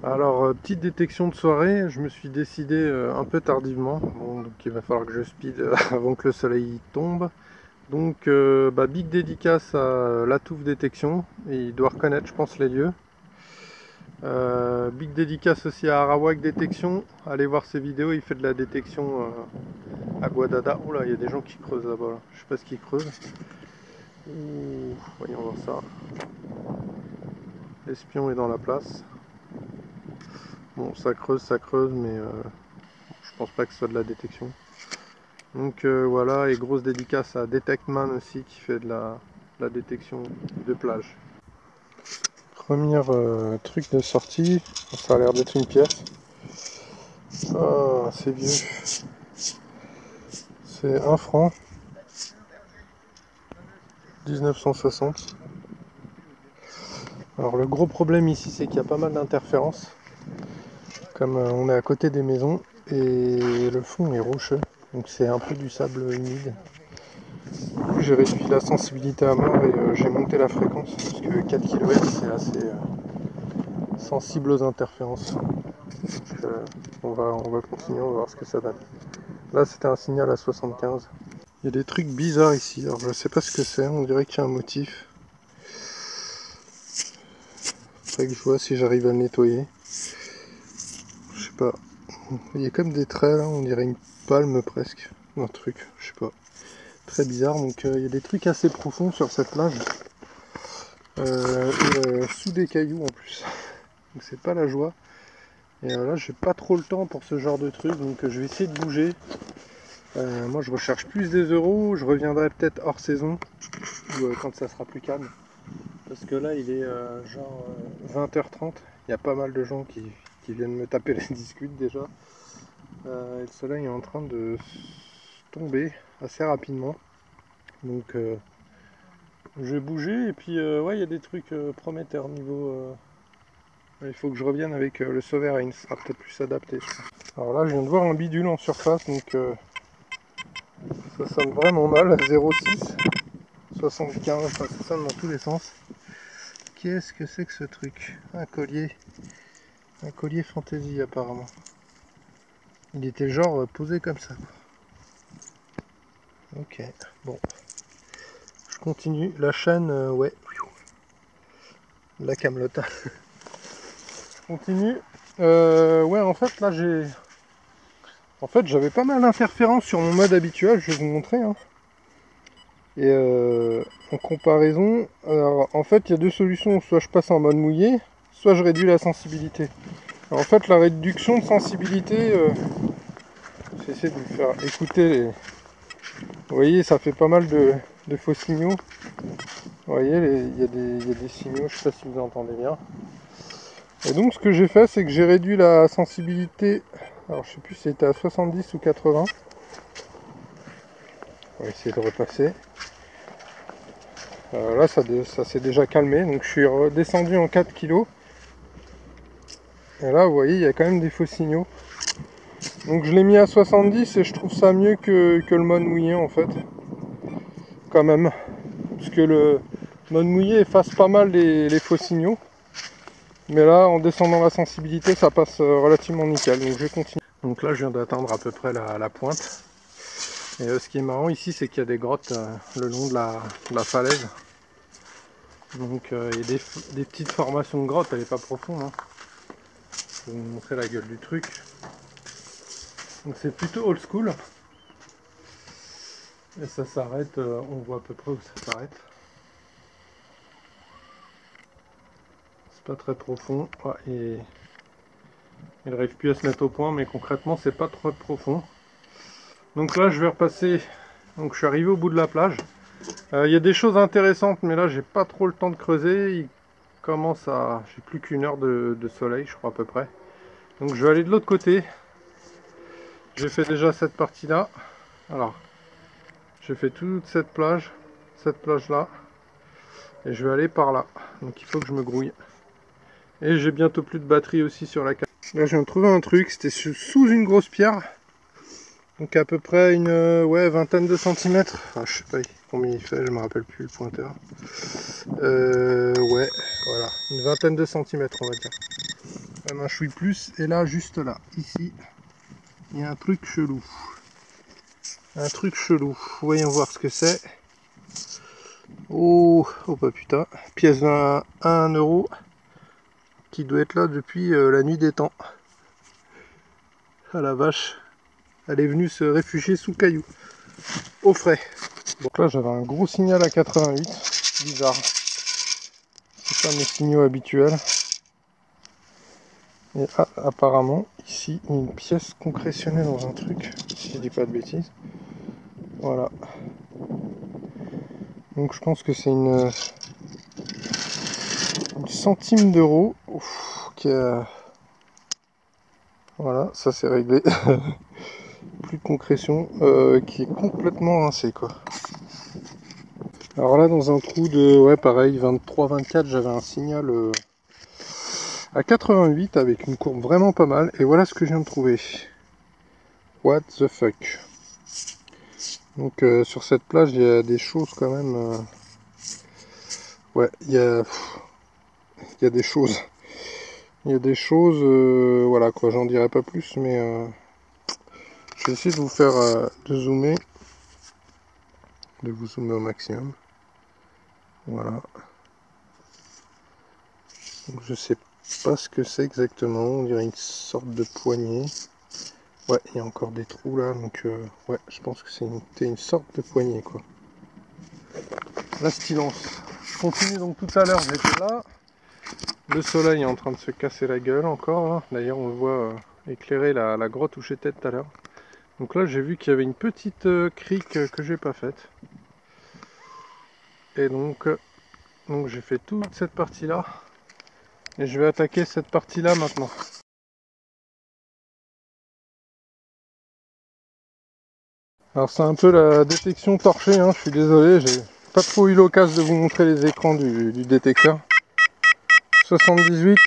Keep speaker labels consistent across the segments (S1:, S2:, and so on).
S1: Alors, petite détection de soirée, je me suis décidé un peu tardivement, bon, donc il va falloir que je speed avant que le soleil tombe. Donc, big dédicace à Latouf Détection, et il doit reconnaître, je pense, les lieux. Big dédicace aussi à Arawak Détection, allez voir ses vidéos, il fait de la détection à Guadada. Oh là, il y a des gens qui creusent là-bas, là. Je sais pas ce qu'ils creusent. Ouh, voyons voir ça. L'espion est dans la place. Bon, ça creuse, mais je pense pas que ce soit de la détection. Donc voilà, et grosse dédicace à Detectman aussi qui fait de la détection de plage. Premier truc de sortie, ça a l'air d'être une pièce. Ah, c'est vieux. C'est 1 franc. 1960. Alors le gros problème ici, c'est qu'il y a pas mal d'interférences. Comme on est à côté des maisons et le fond est rocheux. Donc c'est un peu du sable humide. J'ai réduit la sensibilité à mort et j'ai monté la fréquence parce que 4 kHz c'est assez sensible aux interférences. Donc, on va continuer, on va voir ce que ça donne. Là c'était un signal à 75. Il y a des trucs bizarres ici, alors je sais pas ce que c'est, on dirait qu'il y a un motif. Faudrait que je vois si j'arrive à le nettoyer. Je sais pas. Il y a comme des traits là, on dirait une palme presque. Un truc, je sais pas. Très bizarre, donc il y a des trucs assez profonds sur cette plage. Sous des cailloux en plus. Donc c'est pas la joie. Et là j'ai pas trop le temps pour ce genre de truc, donc je vais essayer de bouger. Moi je recherche plus des euros, je reviendrai peut-être hors saison, ou quand ça sera plus calme. Parce que là il est genre 20h30, il y a pas mal de gens qui viennent me taper les discutes déjà. Et le soleil est en train de tomber assez rapidement. Donc je vais bouger et puis ouais il y a des trucs prometteurs niveau... il faut que je revienne avec le Sovereign, ce sera peut-être plus adapté. Alors là je viens de voir un bidule en surface, donc ça sonne vraiment mal, 0,6, 75, ça sonne dans tous les sens. Qu'est-ce que c'est que ce truc? Un collier fantaisie apparemment. Il était genre posé comme ça. Ok, bon. Je continue, la chaîne, ouais. La camelote. Je continue. Ouais, en fait là j'ai... En fait j'avais pas mal d'interférences sur mon mode habituel, je vais vous montrer. Hein. Et en comparaison, alors en fait il y a deux solutions, soit je passe en mode mouillé, soit je réduis la sensibilité. Alors, en fait la réduction de sensibilité, j'essaie de vous faire écouter les... Vous voyez ça fait pas mal de faux signaux. Vous voyez il y a des signaux, je sais pas si vous entendez bien. Et donc ce que j'ai fait c'est que j'ai réduit la sensibilité, alors je sais plus si c'était à 70 ou 80. On va essayer de repasser. Là ça s'est déjà calmé, donc je suis redescendu en 4 kg. Et là vous voyez il y a quand même des faux signaux. Donc je l'ai mis à 70 et je trouve ça mieux que le mode mouillé en fait. Quand même. Parce que le mode mouillé efface pas mal les faux signaux. Mais là en descendant la sensibilité ça passe relativement nickel. Donc je vais continuer. Donc là je viens d'atteindre à peu près la pointe. Et ce qui est marrant ici c'est qu'il y a des grottes le long de la falaise. Donc il y a des petites formations de grottes, elle n'est pas profonde. Hein. Je vais vous montrer la gueule du truc. Donc c'est plutôt old school. Et ça s'arrête, on voit à peu près où ça s'arrête. C'est pas très profond. Ouais, et il n'arrive plus à se mettre au point, mais concrètement c'est pas trop profond. Donc là je vais repasser. Donc je suis arrivé au bout de la plage. Il y a des choses intéressantes, mais là j'ai pas trop le temps de creuser. Il commence à... J'ai plus qu'une heure de soleil, je crois à peu près. Donc je vais aller de l'autre côté. J'ai fait déjà cette partie là. Alors, j'ai fait toute cette plage là. Et je vais aller par là. Donc il faut que je me grouille. Et j'ai bientôt plus de batterie aussi sur la carte. Là je viens de trouver un truc, c'était sous une grosse pierre. Donc à peu près une ouais, vingtaine de centimètres. Enfin, je sais pas combien il fait, je me rappelle plus le pointeur. Ouais, voilà, une vingtaine de centimètres on va dire. même un chouille plus. Et là, juste là, ici, il y a un truc chelou. Un truc chelou. Voyons voir ce que c'est. Oh, oh bah putain. Pièce d'un 1 euro qui doit être là depuis la nuit des temps. Ah la vache. Elle est venue se réfugier sous caillou. Au frais. Donc là, j'avais un gros signal à 88. Bizarre. C'est pas mes signaux habituels. Et ah, apparemment, ici, une pièce concrétionnée dans un truc, si je dis pas de bêtises. Voilà. Donc je pense que c'est une centime d'euro qui a... Voilà, ça c'est réglé. Plus de concrétion, qui est complètement rincé quoi. Alors là, dans un trou de, ouais pareil, 23-24, j'avais un signal à 88 avec une courbe vraiment pas mal. Et voilà ce que je viens de trouver. What the fuck. Donc sur cette plage, il y a des choses quand même... Ouais, il y a des choses. Il y a des choses, voilà quoi, j'en dirai pas plus, mais je vais essayer de vous faire, de vous zoomer au maximum. Voilà. Donc, je sais pas ce que c'est exactement, on dirait une sorte de poignée. Ouais, il y a encore des trous là, donc ouais, je pense que c'est une sorte de poignée quoi. La stylance. Je continue donc tout à l'heure, j'étais là. Le soleil est en train de se casser la gueule encore. D'ailleurs, on le voit éclairer la grotte où j'étais tout à l'heure. Donc là, j'ai vu qu'il y avait une petite crique que j'ai pas faite. Et donc j'ai fait toute cette partie-là. Et je vais attaquer cette partie-là maintenant. Alors c'est un peu la détection torchée, hein, je suis désolé, j'ai pas trop eu l'occasion de vous montrer les écrans du détecteur. 78.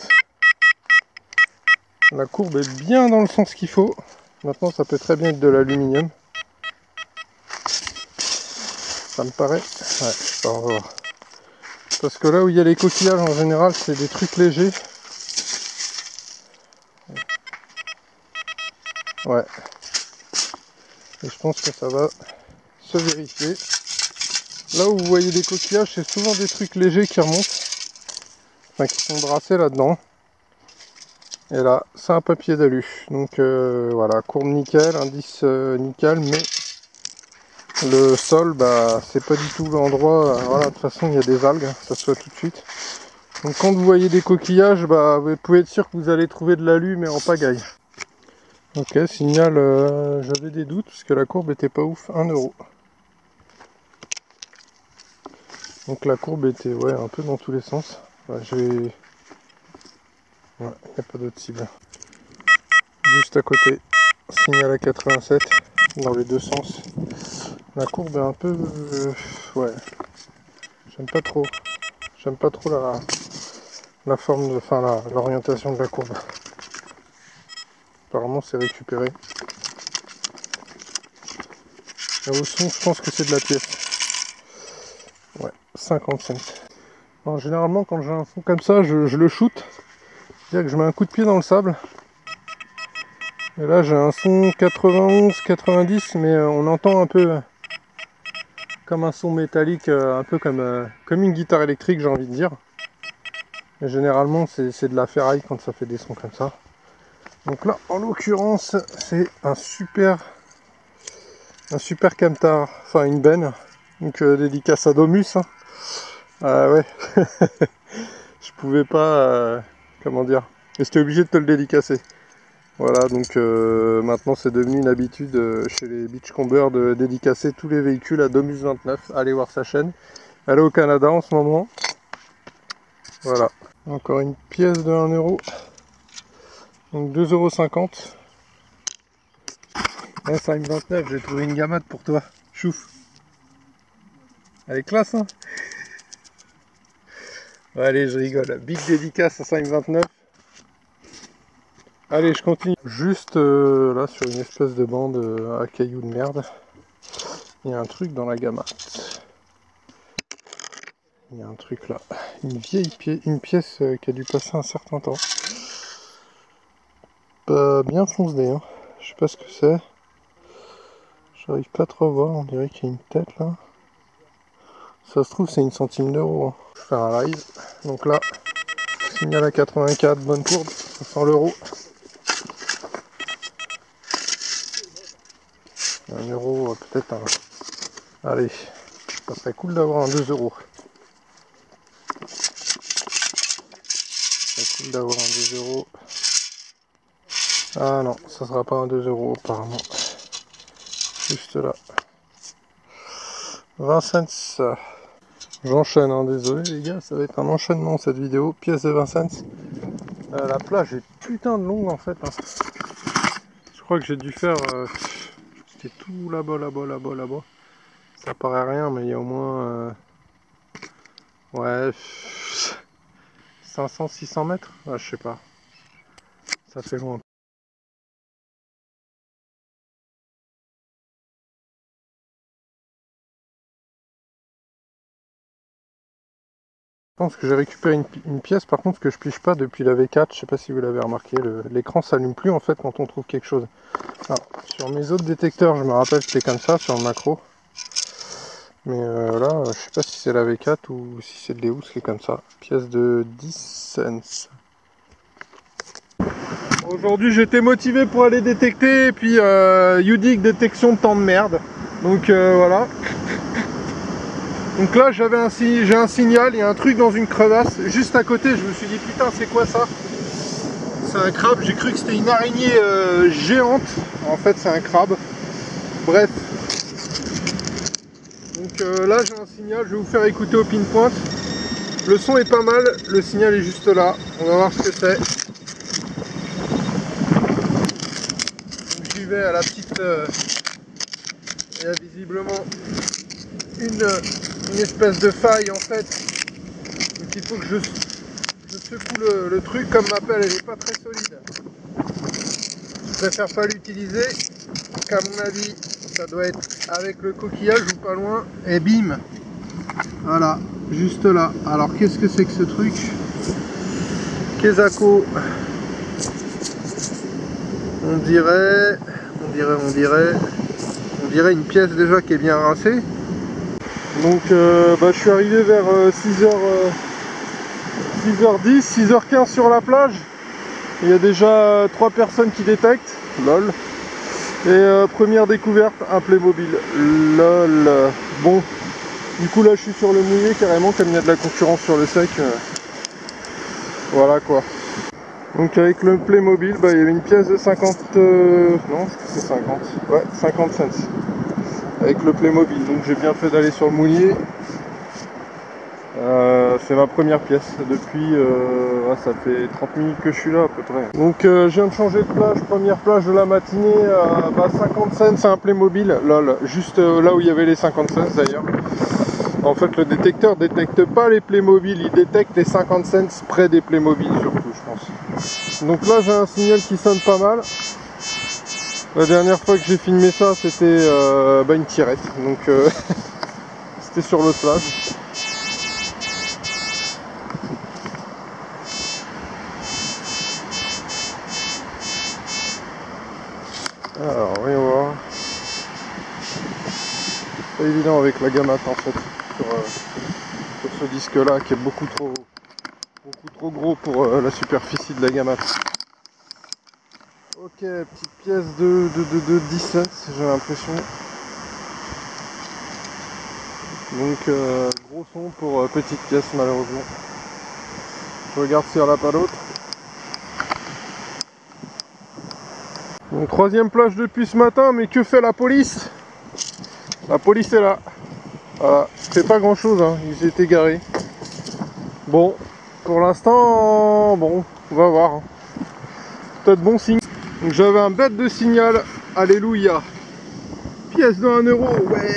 S1: La courbe est bien dans le sens qu'il faut. Maintenant ça peut très bien être de l'aluminium. Ça me paraît. Ouais, je sais pas, on va voir. Parce que là où il y a les coquillages en général c'est des trucs légers. Ouais. Et je pense que ça va se vérifier. Là où vous voyez des coquillages, c'est souvent des trucs légers qui remontent. Enfin qui sont brassés là-dedans. Et là, c'est un papier d'alu. Donc voilà, courbe nickel, indice nickel, mais le sol, bah c'est pas du tout l'endroit. Voilà, de toute façon il y a des algues, ça se voit tout de suite. Donc quand vous voyez des coquillages, bah vous pouvez être sûr que vous allez trouver de l'alu, mais en pagaille. Ok, signal, j'avais des doutes parce que la courbe était pas ouf, 1 euro. Donc la courbe était ouais un peu dans tous les sens. Ouais, je vais... Ouais, il n'y a pas d'autre cible. Juste à côté, signal à 87 dans les deux sens. La courbe est un peu... ouais, j'aime pas trop. J'aime pas trop la forme, enfin l'orientation de la courbe. Apparemment c'est récupéré. Et au son, je pense que c'est de la pièce. Ouais, 50 cents. Alors, généralement quand j'ai un son comme ça, je le shoot. C'est-à-dire que je mets un coup de pied dans le sable. Et là j'ai un son 91-90, mais on entend un peu comme un son métallique, un peu comme une guitare électrique, j'ai envie de dire. Et généralement c'est de la ferraille quand ça fait des sons comme ça. Donc là en l'occurrence c'est un super camtar, enfin une benne. Donc dédicace à Domus. Hein. Ouais. Je pouvais pas, comment dire, j'étais obligé de te le dédicacer. Voilà, donc maintenant c'est devenu une habitude chez les beachcombers de dédicacer tous les véhicules à Domus 29. Allez voir sa chaîne. Elle est au Canada en ce moment. Voilà. Encore une pièce de 1 euro. Donc 2,50 €. Ouais, ça M29, j'ai trouvé une gamade pour toi. Chouf. Elle est classe, hein. Ouais, allez, je rigole. Big dédicace à Saim29. Allez, je continue. Juste là, sur une espèce de bande à cailloux de merde, il y a un truc dans la gamate. Il y a un truc là. Une vieille pièce qui a dû passer un certain temps. bien foncé, hein. Je sais pas ce que c'est. J'arrive pas trop à voir, on dirait qu'il y a une tête là. Ça se trouve c'est une centime d'euro. Je vais faire un live. Donc là, signal à 84, bonne courbe, ça sent l'euro. 1 euro, peut-être un... Allez, ça serait cool d'avoir un 2 euros. Ça serait cool d'avoir un 2 euros. Ah non, ça sera pas un 2 euros apparemment. Juste là. 20 cents. J'enchaîne, hein, désolé les gars, ça va être un enchaînement cette vidéo. Pièce de 20 cents. La plage est putain de longue en fait. Hein. Je crois que j'ai dû faire... c'était tout là-bas, là-bas. Ça paraît rien, mais il y a au moins... ouais... 500-600 mètres. Ah, je sais pas. Ça fait loin. Je pense que j'ai récupéré une pièce par contre que je pige pas depuis la V4, je sais pas si vous l'avez remarqué, l'écran s'allume plus en fait quand on trouve quelque chose. Alors, sur mes autres détecteurs je me rappelle que c'était comme ça sur le macro, mais là je sais pas si c'est la V4 ou si c'est de Leus qui est comme ça. Pièce de 10 cents. Aujourd'hui j'étais motivé pour aller détecter et puis Yudik détection de temps de merde, donc voilà. Donc là j'ai un signal, il y a un truc dans une crevasse juste à côté, je me suis dit putain c'est quoi ça? C'est un crabe, j'ai cru que c'était une araignée géante, en fait c'est un crabe. Bref. Donc là j'ai un signal, je vais vous faire écouter au pinpoint. Le son est pas mal, le signal est juste là, on va voir ce que c'est. Donc j'y vais à la petite... il y a visiblement une espèce de faille en fait, donc il faut que je secoue le truc, comme ma pelle elle est pas très solide, je préfère pas l'utiliser, qu'à mon avis ça doit être avec le coquillage ou pas loin, et bim, voilà, juste là. Alors qu'est-ce que c'est que ce truc? Kezako, on dirait une pièce déjà qui est bien rincée. Donc je suis arrivé vers 6h10, 6h15 sur la plage. Il y a déjà 3 personnes qui détectent, lol. Et première découverte, un Playmobil, lol. Bon, du coup là je suis sur le mouillé carrément, comme il y a de la concurrence sur le sec. Voilà quoi. Donc avec le Playmobil, il y avait une pièce de 50... non, c'est 50. Ouais, 50 cents. Avec le Playmobil, donc j'ai bien fait d'aller sur le moulier. C'est ma première pièce depuis, ça fait 30 minutes que je suis là à peu près. Donc je viens de changer de plage, première plage de la matinée, 50 cents, c'est un Playmobil, lol, juste là où il y avait les 50 cents d'ailleurs. En fait le détecteur détecte pas les Playmobil, il détecte les 50 cents près des Playmobil surtout je pense. Donc là j'ai un signal qui sonne pas mal. La dernière fois que j'ai filmé ça, c'était une tirette, donc c'était sur l'autre plage. Alors, voyons voir. Pas évident avec la Gamate en fait, sur ce disque là qui est beaucoup trop gros pour la superficie de la Gamate. Ok, petite pièce de 10 cents, j'ai l'impression. Donc gros son pour petite pièce malheureusement. Je regarde s'il n'y en a pas d'autres. Donc troisième plage depuis ce matin, mais que fait la police? La police est là. Voilà, c'est pas grand chose, hein. Ils étaient garés. Bon, pour l'instant, bon, on va voir. Hein. Peut-être bon signe. Donc j'avais un bête de signal, alléluia. Pièce de 1 euro, ouais,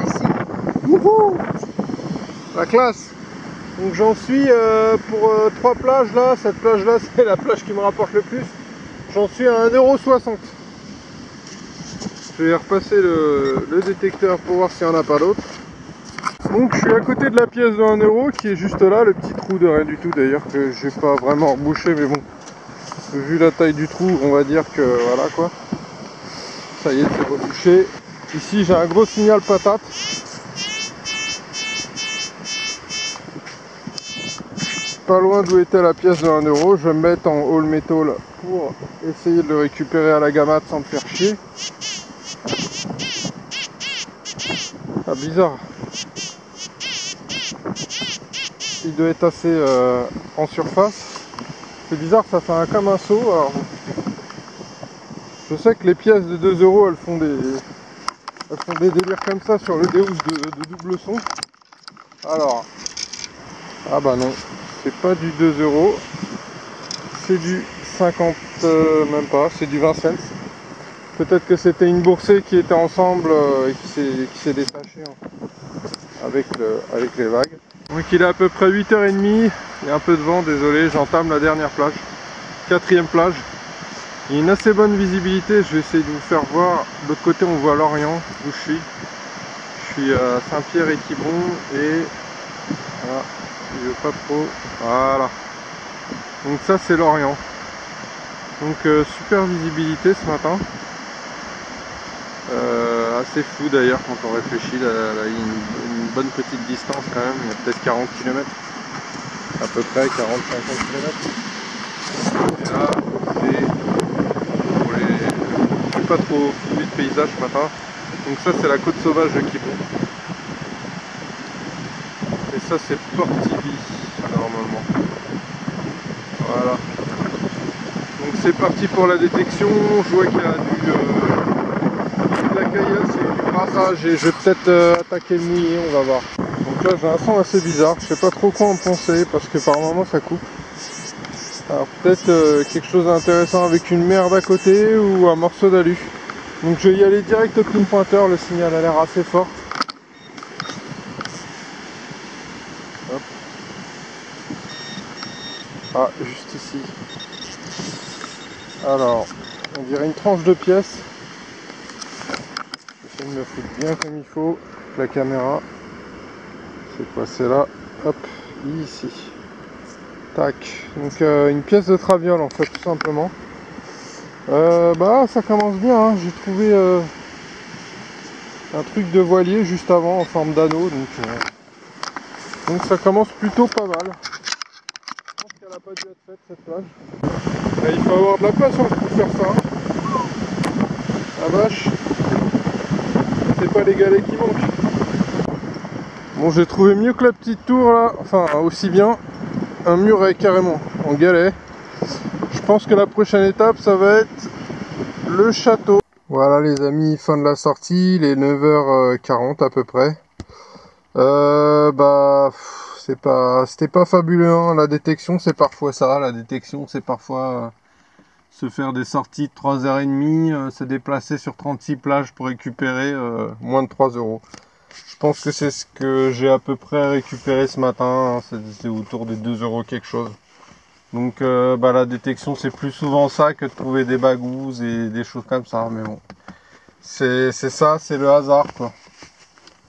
S1: ici. Wouhou, la classe. Donc j'en suis pour 3 plages là. Cette plage là, c'est la plage qui me rapporte le plus. J'en suis à 1,60 €. Je vais repasser le détecteur pour voir s'il n'y en a pas d'autres. Donc je suis à côté de la pièce de 1 euro qui est juste là, le petit trou de rien du tout d'ailleurs que j'ai pas vraiment rebouché, mais bon. Vu la taille du trou, on va dire que voilà quoi. Ça y est, c'est retouché. Ici j'ai un gros signal patate. Pas loin d'où était la pièce de 1 euro. Je vais me mettre en all metal pour essayer de le récupérer à la gamate sans me faire chier. Ah, bizarre. Il doit être assez en surface. C'est bizarre, ça fait comme un saut. Alors, je sais que les pièces de 2 euros, elles font des délires comme ça sur le Deus de double son. Alors, ah bah non, c'est pas du 2 euros, c'est du 50, même pas, c'est du 20 cents. Peut-être que c'était une boursée qui était ensemble et qui s'est détachée avec les vagues. Donc il est à peu près 8h30, il y a un peu de vent, désolé, j'entame la dernière plage, 4e plage. Il y a une assez bonne visibilité, je vais essayer de vous faire voir. De l'autre côté on voit Lorient, où je suis. Je suis à Saint-Pierre-et-Quiberon et voilà, je veux pas trop. Voilà. Donc ça c'est Lorient. Donc super visibilité ce matin. Assez fou d'ailleurs quand on réfléchit, là, il y a une bonne petite distance quand même, il y a peut-être 40 km. À peu près 40-50 km. Et là, je n'ai pas trop filmé de paysage ce matin. Donc ça c'est la côte sauvage de Quiberon. Et ça c'est Portivy normalement. Voilà. Donc c'est parti pour la détection. Je vois qu'il y a de la caillasse et du brassage et je vais peut-être attaquer le mouillé, on va voir. Donc là j'ai un son assez bizarre, je sais pas trop quoi en penser parce que par moment ça coupe. Alors peut-être quelque chose d'intéressant avec une merde à côté ou un morceau d'alu. Donc je vais y aller direct au clean pointer, le signal a l'air assez fort. Hop. Ah, juste ici. Alors, on dirait une tranche de pièce. J'essaie de me foutre bien comme il faut. La caméra. C'est quoi, c'est là. Hop, ici. Tac. Donc une pièce de traviole en fait, tout simplement. Bah ça commence bien, hein. J'ai trouvé un truc de voilier juste avant en forme d'anneau. Donc ça commence plutôt pas mal. Je pense qu'elle n'a pas dû être faite cette plage. Et il faut avoir de la patience pour faire ça. La vache. C'est pas les galets qui manquent. Bon, j'ai trouvé mieux que la petite tour là. Enfin aussi bien. Un muret carrément en galet. Je pense que la prochaine étape ça va être le château. Voilà les amis, fin de la sortie, il est 9h40 à peu près. C'était pas fabuleux, hein. La détection c'est parfois ça, la détection c'est parfois se faire des sorties de 3h30, se déplacer sur 36 plages pour récupérer moins de 3 euros. Je pense que c'est ce que j'ai à peu près récupéré ce matin, hein. C'est autour des 2 euros quelque chose. Donc la détection c'est plus souvent ça que de trouver des bagouses et des choses comme ça, mais bon. C'est ça, c'est le hasard quoi.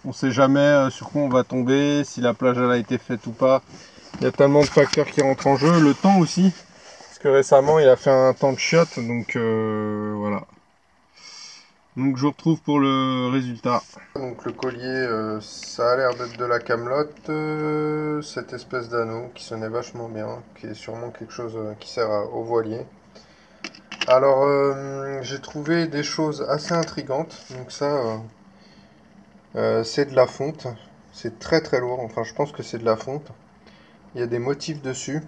S1: On sait jamais sur quoi on va tomber, si la plage elle a été faite ou pas. Il y a tellement de facteurs qui rentrent en jeu, le temps aussi. Parce que récemment il a fait un temps de chiotte, donc voilà. Donc je vous retrouve pour le résultat. Donc le collier, ça a l'air d'être de la camelote, cette espèce d'anneau qui sonnait vachement bien, qui est sûrement quelque chose qui sert au voilier. Alors j'ai trouvé des choses assez intrigantes, donc ça c'est de la fonte, c'est très très lourd, enfin je pense que c'est de la fonte. Il y a des motifs dessus,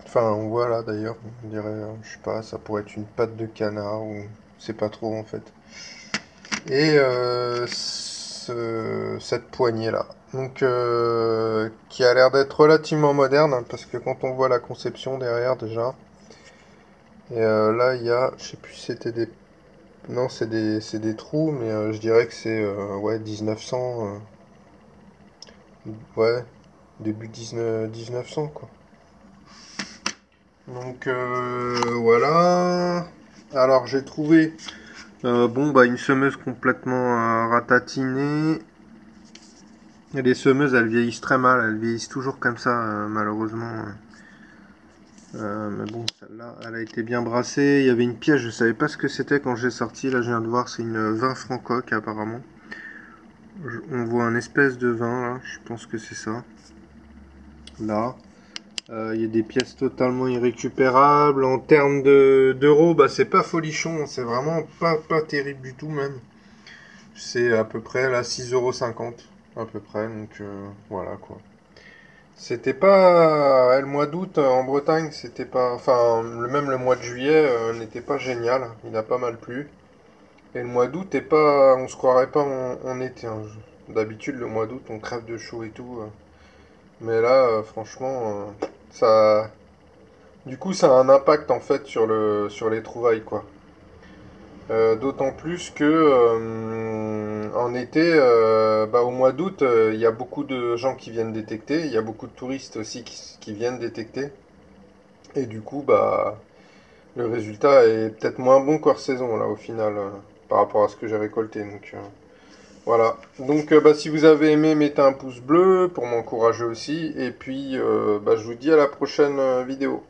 S1: enfin on voit là d'ailleurs, on dirait, je sais pas, ça pourrait être une patte de canard ou c'est pas trop en fait. Et cette poignée là, donc qui a l'air d'être relativement moderne, hein, parce que quand on voit la conception derrière déjà, et là il y a, je sais plus si c'était des, non c'est des trous, mais je dirais que c'est ouais 1900, ouais début 1900 quoi. Donc voilà. Alors j'ai trouvé une semeuse complètement ratatinée. Et les semeuses elles vieillissent très mal, elles vieillissent toujours comme ça malheureusement. Mais bon, celle-là, elle a été bien brassée. Il y avait une pièce, je savais pas ce que c'était quand j'ai sorti. Là, je viens de voir, c'est une vin francoque apparemment. On voit un espèce de vin là, je pense que c'est ça. Là, il y a des pièces totalement irrécupérables. En termes d'euros, bah c'est pas folichon, c'est vraiment pas terrible du tout même. C'est à peu près là 6,50 € à peu près, donc voilà quoi. C'était pas le mois d'août en Bretagne, c'était pas, enfin même le mois de juillet n'était pas génial, il a pas mal plu. Et le mois d'août est pas, on se croirait pas en été, hein. D'habitude le mois d'août on crève de chaud et tout, mais là franchement ça, du coup ça a un impact en fait sur les trouvailles quoi. D'autant plus que en été, bah, au mois d'août, il y a beaucoup de gens qui viennent détecter, il y a beaucoup de touristes aussi qui viennent détecter, et du coup, bah, le résultat est peut-être moins bon qu'hors saison là au final, par rapport à ce que j'ai récolté. Donc voilà. Donc bah, si vous avez aimé, mettez un pouce bleu pour m'encourager aussi, et puis bah, je vous dis à la prochaine vidéo.